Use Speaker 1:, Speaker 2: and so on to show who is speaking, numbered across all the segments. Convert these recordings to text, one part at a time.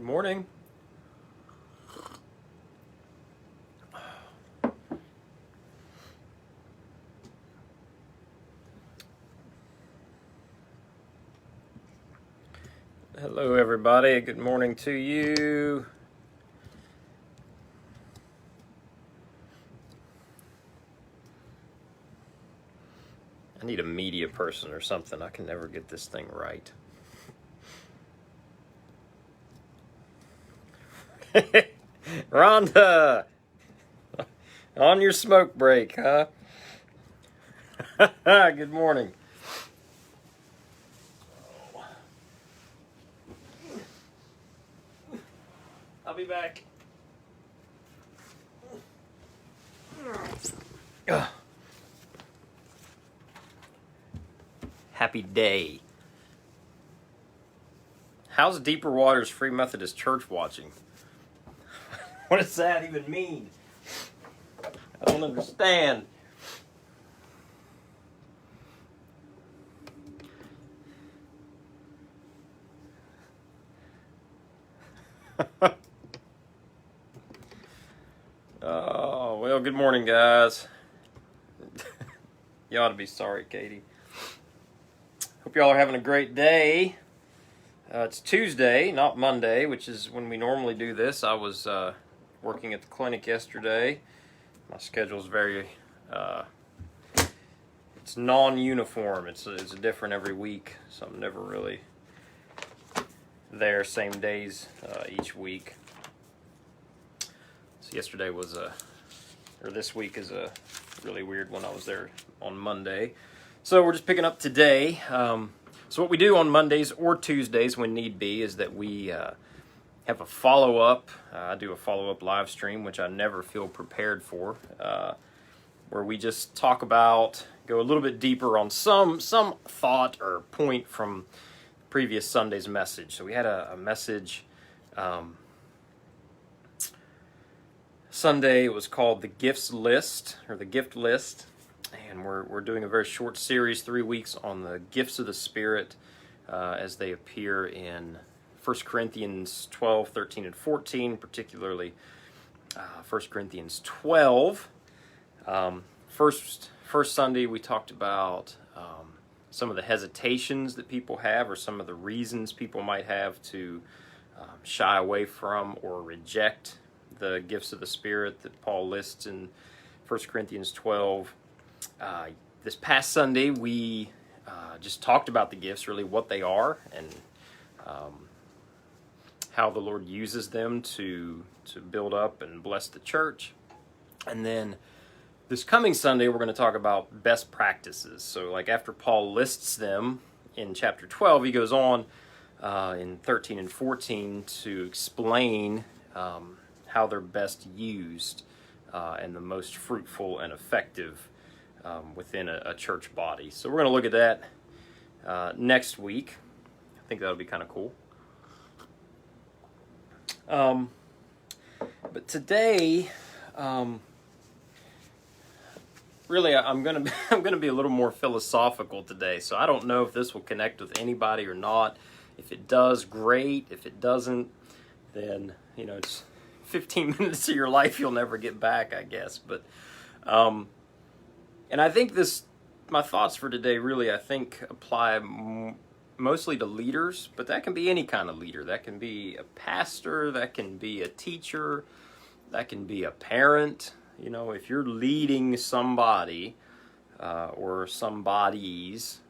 Speaker 1: Morning. Hello, everybody. Good morning to you. I need a media person or something. I can never get this thing right. Rhonda, on your smoke break, huh? Good morning. I'll be back. Happy day. How's Deeper Waters Free Methodist Church watching? What does that even mean? I don't understand. Oh, well, good morning, guys. You ought to be sorry, Katie. Hope y'all are having a great day. It's Tuesday, not Monday, which is when we normally do this. I was working at the clinic yesterday. My schedule's very, it's non-uniform. It's different every week, so I'm never really there same days each week. So yesterday was this week is a really weird one. I was there on Monday. So we're just picking up today. So what we do on Mondays or Tuesdays when need be is that we have a follow-up. I do a follow-up live stream, which I never feel prepared for, where we just talk about, go a little bit deeper on some thought or point from previous Sunday's message. So we had a message Sunday. It was called the Gifts List, or the Gift List. And we're doing a very short series, 3 weeks, on the gifts of the Spirit as they appear in 1 Corinthians 12, 13, and 14, particularly 1 Corinthians 12. First Sunday, we talked about some of the hesitations that people have, or some of the reasons people might have to shy away from or reject the gifts of the Spirit that Paul lists in 1 Corinthians 12. This past Sunday, we just talked about the gifts, really what they are, and how the Lord uses them to build up and bless the church. And then this coming Sunday, we're going to talk about best practices. So like after Paul lists them in chapter 12, he goes on in 13 and 14 to explain how they're best used and the most fruitful and effective within a church body. So we're going to look at that next week. I think that'll be kind of cool. But today, really, I'm going to be a little more philosophical today. So I don't know if this will connect with anybody or not. If it does, great. If it doesn't, then it's 15 minutes of your life you'll never get back, I guess. But and I think my thoughts for today really, I think, apply mostly to leaders, but that can be any kind of leader. That can be a pastor, that can be a teacher, that can be a parent. If you're leading somebody or some bodies,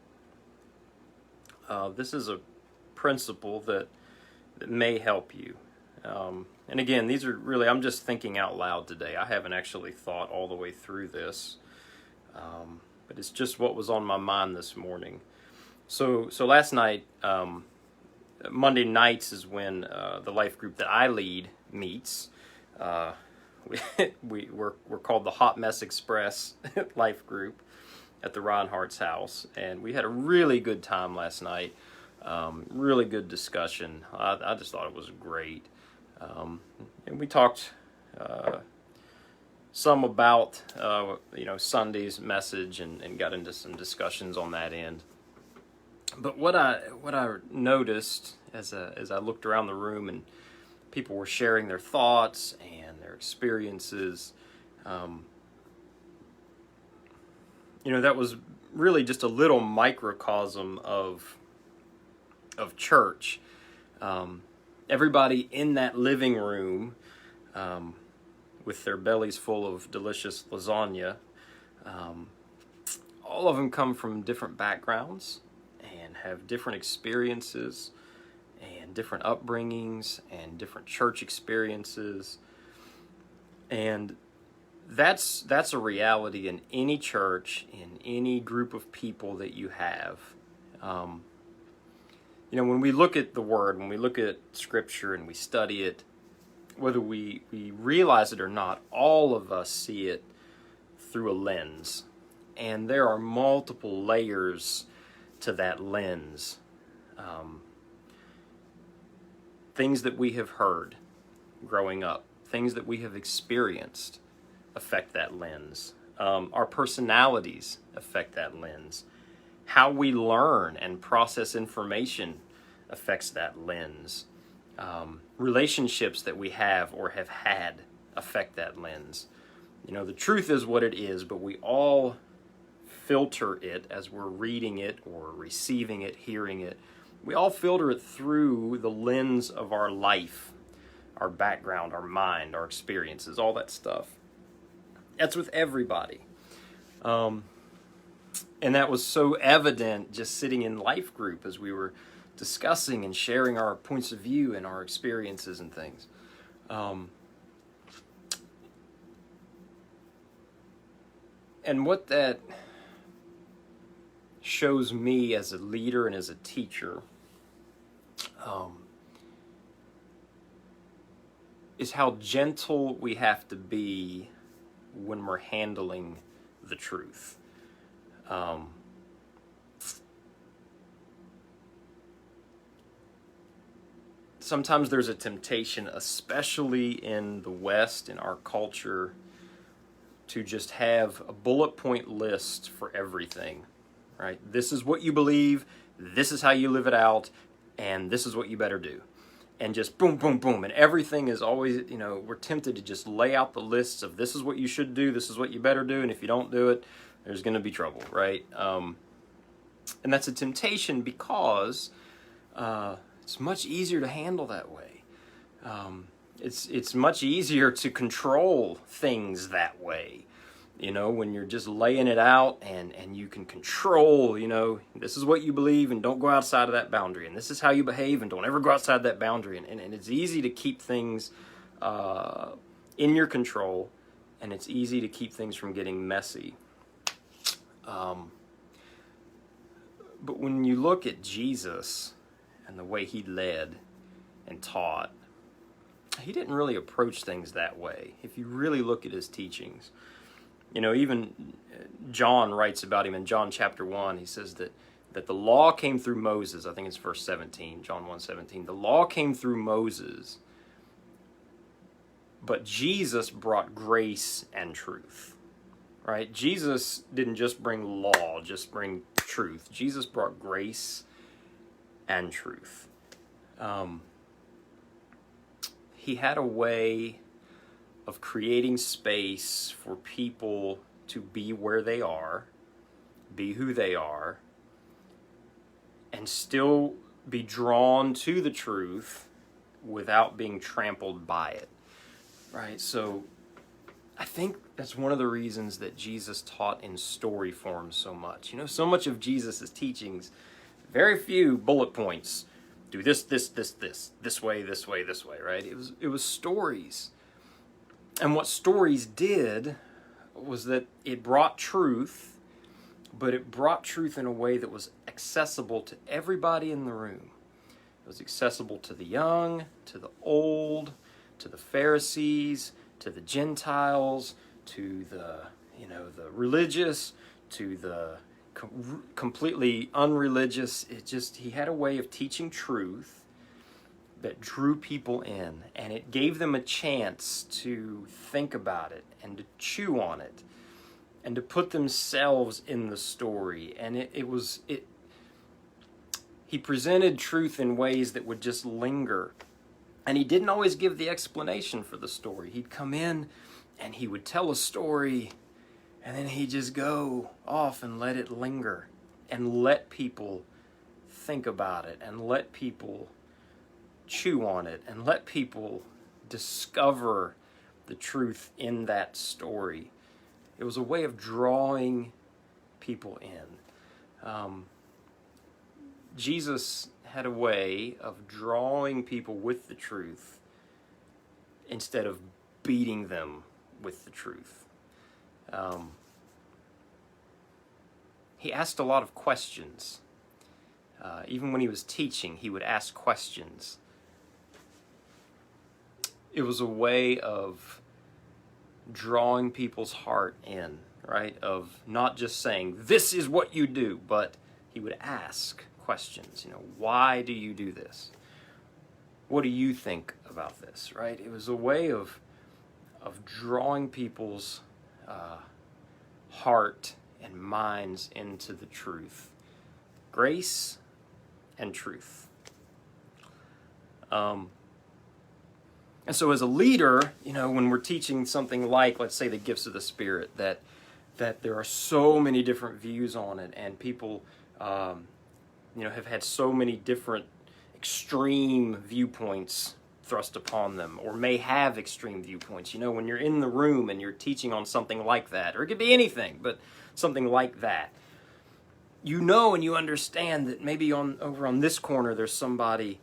Speaker 1: this is a principle that may help you. And again, these are really, I'm just thinking out loud today. I haven't actually thought all the way through this. But it's just what was on my mind this morning. So last night, Monday nights is when the life group that I lead meets. We're called the Hot Mess Express life group at the Reinhardt's house, and we had a really good time last night. Really good discussion. I just thought it was great, and we talked some about Sunday's message and got into some discussions on that end. But what I noticed as I looked around the room and people were sharing their thoughts and their experiences. That was really just a little microcosm of church. Everybody in that living room, with their bellies full of delicious lasagna, all of them come from different backgrounds and have different experiences and different upbringings and different church experiences. And that's a reality in any church, in any group of people that you have. When we look at the Word, when we look at Scripture and we study it, whether we realize it or not, all of us see it through a lens. And there are multiple layers to that lens. Things that we have heard growing up, things that we have experienced affect that lens. Our personalities affect that lens. How we learn and process information affects that lens. Relationships that we have or have had affect that lens. The truth is what it is, but we all filter it as we're reading it or receiving it, hearing it. We all filter it through the lens of our life, our background, our mind, our experiences, all that stuff. That's with everybody. And that was so evident just sitting in life group as we were discussing and sharing our points of view and our experiences and things. And what that shows me as a leader and as a teacher is how gentle we have to be when we're handling the truth. Sometimes there's a temptation, especially in the West, in our culture, to just have a bullet point list for everything, right? This is what you believe, this is how you live it out, and this is what you better do. And just boom, boom, boom. And everything is always, we're tempted to just lay out the lists of this is what you should do, this is what you better do, and if you don't do it, there's going to be trouble, right? And that's a temptation because it's much easier to handle that way. It's much easier to control things that way. When you're just laying it out and you can control, this is what you believe and don't go outside of that boundary. And this is how you behave and don't ever go outside that boundary. And it's easy to keep things in your control, and it's easy to keep things from getting messy. But when you look at Jesus and the way he led and taught, he didn't really approach things that way. If you really look at his teachings, even John writes about him in John chapter 1. He says that the law came through Moses. I think it's verse 17, John 1:17. The law came through Moses, but Jesus brought grace and truth, right? Jesus didn't just bring law, just bring truth. Jesus brought grace and truth. He had a way of creating space for people to be where they are, be who they are, and still be drawn to the truth without being trampled by it, right? So I think that's one of the reasons that Jesus taught in story form so much. So much of Jesus' teachings, very few bullet points. Do this, this way, right? It was stories. And what stories did was that it brought truth, but it brought truth in a way that was accessible to everybody in the room. It was accessible to the young, to the old, to the Pharisees, to the Gentiles, to the religious, to the completely unreligious. He had a way of teaching truth that drew people in, and it gave them a chance to think about it and to chew on it and to put themselves in the story. And he presented truth in ways that would just linger And he didn't always give the explanation for the story. He'd come in and he would tell a story, and then he'd just go off and let it linger and let people think about it and let people chew on it and let people discover the truth in that story. It was a way of drawing people in. Jesus had a way of drawing people with the truth instead of beating them with the truth. He asked a lot of questions. Even when he was teaching, he would ask questions. It was a way of drawing people's heart in, right? Of not just saying, this is what you do, but he would ask questions. Why do you do this? What do you think about this, right? It was a way of drawing people's heart and minds into the truth. Grace and truth. And so as a leader, when we're teaching something like, let's say, the gifts of the Spirit, that there are so many different views on it, and people, have had so many different extreme viewpoints thrust upon them, or may have extreme viewpoints. When you're in the room and you're teaching on something like that, or it could be anything, but something like that, and you understand that maybe over on this corner there's somebody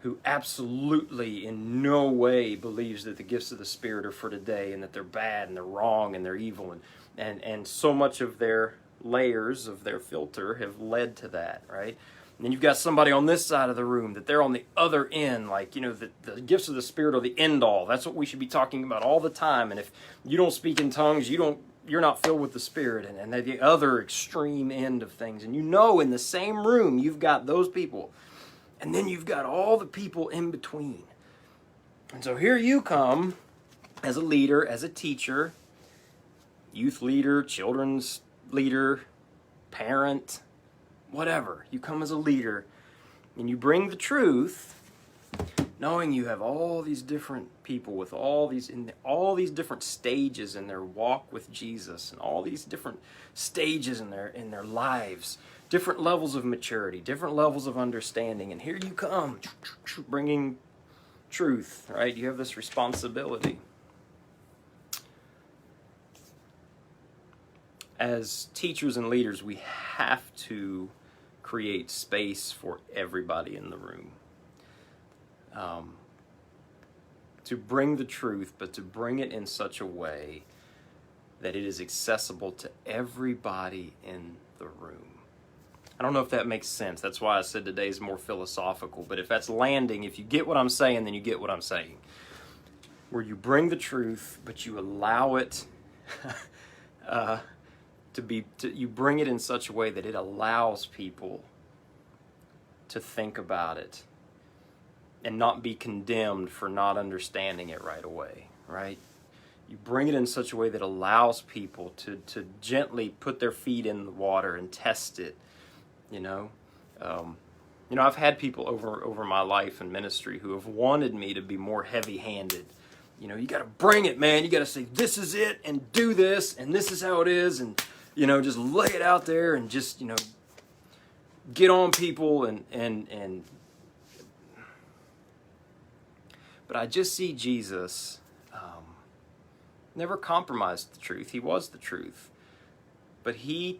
Speaker 1: who absolutely in no way believes that the gifts of the Spirit are for today and that they're bad and they're wrong and they're evil, and so much of their layers of their filter have led to that, right? And then you've got somebody on this side of the room that they're on the other end, like, the gifts of the Spirit are the end all. That's what we should be talking about all the time. And if you don't speak in tongues, you're not filled with the Spirit, and they're the other extreme end of things. And in the same room, you've got those people. And then you've got all the people in between. And so here you come as a leader, as a teacher, youth leader, children's leader, parent, whatever. You come as a leader and you bring the truth, knowing you have all these different people with all these different stages in their walk with Jesus, and all these different stages in their lives, different levels of maturity, different levels of understanding. And here you come, bringing truth, right? You have this responsibility. As teachers and leaders, we have to create space for everybody in the room. To bring the truth, but to bring it in such a way that it is accessible to everybody in the room. I don't know if that makes sense. That's why I said today's more philosophical. But if that's landing, if you get what I'm saying, then you get what I'm saying. Where you bring the truth, but you allow it you bring it in such a way that it allows people to think about it and not be condemned for not understanding it right away, right? You bring it in such a way that allows people to gently put their feet in the water and test it. I've had people over my life and ministry who have wanted me to be more heavy-handed. You got to bring it, man. You got to say, this is it, and do this, and this is how it is, and, just lay it out there and just, get on people and but I just see Jesus never compromised the truth. He was the truth. But he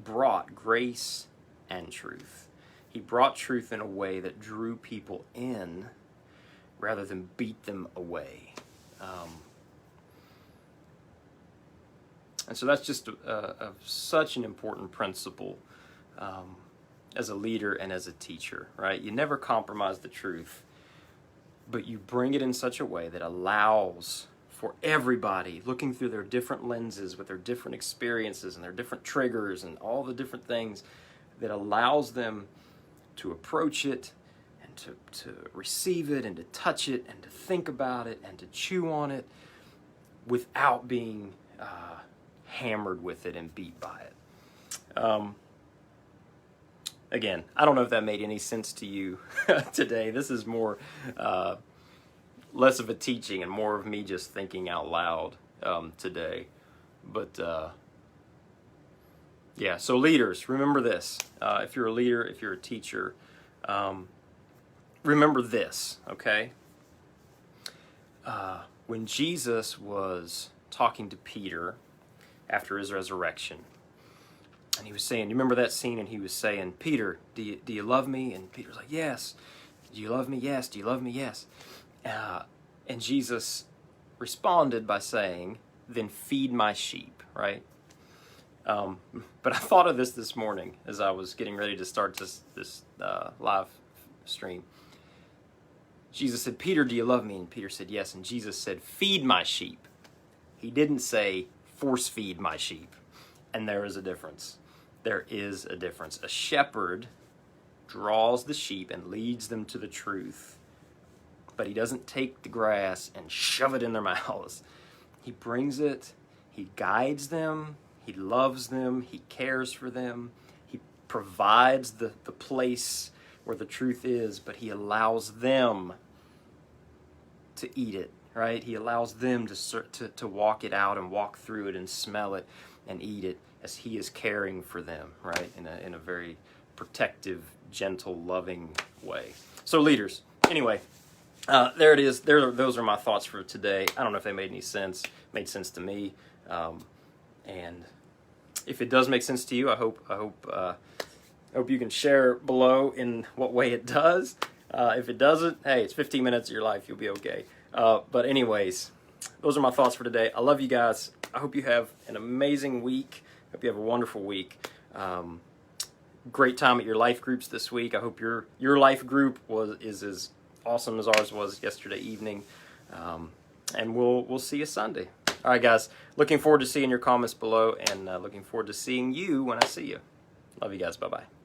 Speaker 1: brought grace and truth. He brought truth in a way that drew people in rather than beat them away. And so that's just such an important principle as a leader and as a teacher, right? You never compromise the truth, but you bring it in such a way that allows for everybody, looking through their different lenses with their different experiences and their different triggers and all the different things, that allows them to approach it and to receive it and to touch it and to think about it and to chew on it without being hammered with it and beat by it. Again, I don't know if that made any sense to you today. This is more less of a teaching and more of me just thinking out loud today. But yeah, so leaders, remember this. If you're a leader, if you're a teacher, remember this, okay? When Jesus was talking to Peter after his resurrection, and he was saying, you remember that scene? And he was saying, Peter, do you love me? And Peter was like, yes. Do you love me? Yes. Do you love me? Yes. And Jesus responded by saying, then feed my sheep, right? But I thought of this morning as I was getting ready to start this live stream. Jesus said, Peter, do you love me? And Peter said, yes. And Jesus said, feed my sheep. He didn't say, force feed my sheep. And there is a difference. There is a difference. A shepherd draws the sheep and leads them to the truth, but he doesn't take the grass and shove it in their mouths. He brings it, he guides them, he loves them, he cares for them, he provides the place where the truth is, but he allows them to eat it, right? He allows them to walk it out and walk through it and smell it and eat it as he is caring for them, right? In a very protective, gentle, loving way. So leaders, anyway, there it is. Those are my thoughts for today. I don't know if they made any sense. Made sense to me, and if it does make sense to you, I hope you can share below in what way it does. If it doesn't, hey, it's 15 minutes of your life. You'll be okay. But anyways, those are my thoughts for today. I love you guys. I hope you have an amazing week. Hope you have a wonderful week. Great time at your life groups this week. I hope your life group is as awesome as ours was yesterday evening. And we'll see you Sunday. All right, guys. Looking forward to seeing your comments below, and looking forward to seeing you when I see you. Love you guys. Bye-bye.